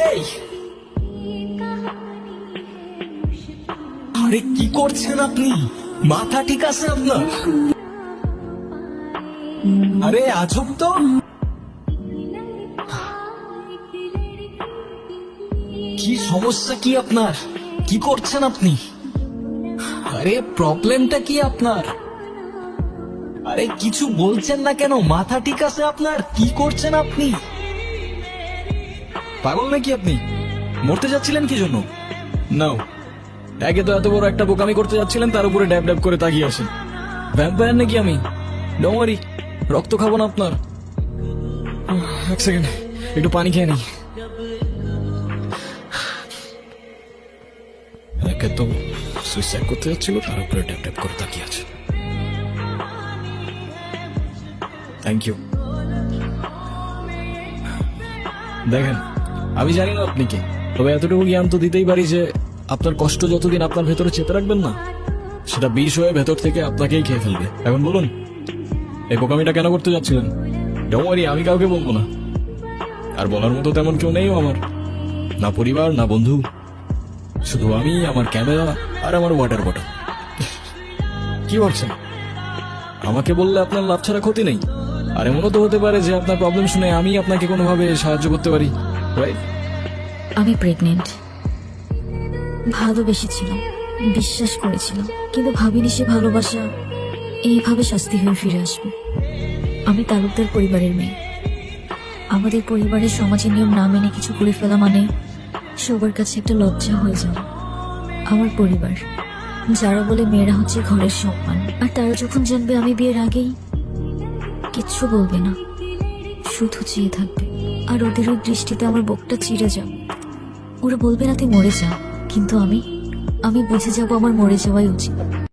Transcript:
এই, আরে কি করছেন আপনি? মাথা ঠিক আছে আপনার? আরে আজব তো। কি সমস্যা কি আপনার? কি করছেন আপনি? আরে প্রবলেমটা কি আপনার? আরে কিছু বলছেন না কেন? মাথা ঠিক আছে আপনার? কি করছেন আপনি? পাগল নাকি আপনি? মরতে যাচ্ছিলেন কি জন্য? নাও, একে তো এত বড় একটা বোকামি করতে যাচ্ছিলেন, তার উপরে ড্যাব ড্যাব করে তাকিয়ে আসেন। ভ্যাম্পায়ার নাকি আমি? ডোন্ট ওয়ারি, রক্ত খাবো না আপনার। এক সেকেন্ড, একটু পানি খেয়ে নিই। একে তো সুইসাইড করতে যাচ্ছিল, তার উপরে ড্যাব ড্যাব করে তাকিয়ে আছে। Thank you. দেখেন, আমি জানি না আপনি কে, তবে এতটুকু জ্ঞান তো দিতেই পারি যে আপনার কষ্ট যতদিন আপনার ভেতরে চেপে রাখবেন না, সেটা বিষ হয়ে ভেতর থেকে আপনাকেই খেয়ে ফেলবে। এখন বলুন, এই বোকামিটা কেন করতে যাচ্ছিলেন? ডোন্ট ওয়ারি, আমি কাউকে বলবো না। আর বলার মতো তেমন কেউ নেই আমার, না পরিবার না বন্ধু, শুধু আমি, আমার ক্যামেরা আর আমার ওয়াটার বটল। কি বলছেন? আমাকে বললে আপনার লাভ ছাড়া ক্ষতি নেই। আর এমনও তো হতে পারে যে আপনার প্রবলেম শুনে আমি আপনাকে কোনোভাবে সাহায্য করতে পারি, রাইট? আমি প্রেগনেন্ট। ভালোবেসেছিলাম, বিশ্বাস করেছিলাম, কিন্তু ভাবিনি সে ভালোবাসা এইভাবে শাস্তি হয়ে ফিরে আসবে। আমি তালুকদার পরিবারের মেয়ে। আমাদের পরিবারের সমাজের নিয়ম না মেনে কিছু করে ফেলা মানে সবার কাছে একটা লজ্জা হয়ে যাওয়া। আমার পরিবার, যারা বলে মেয়েরা হচ্ছে ঘরের সম্মান, আর তারা যখন জানবে আমি বিয়ের আগেই, কিচ্ছু বলবে না, শুধু চেয়ে থাকবে। আর ওদের ওই দৃষ্টিতে আমার বুকটা চিড়ে যাবে। ওরা বলবে না তুই মরে যা, কিন্তু আমি বুঝে যাবো আমার মরে যাওয়াই উচিত।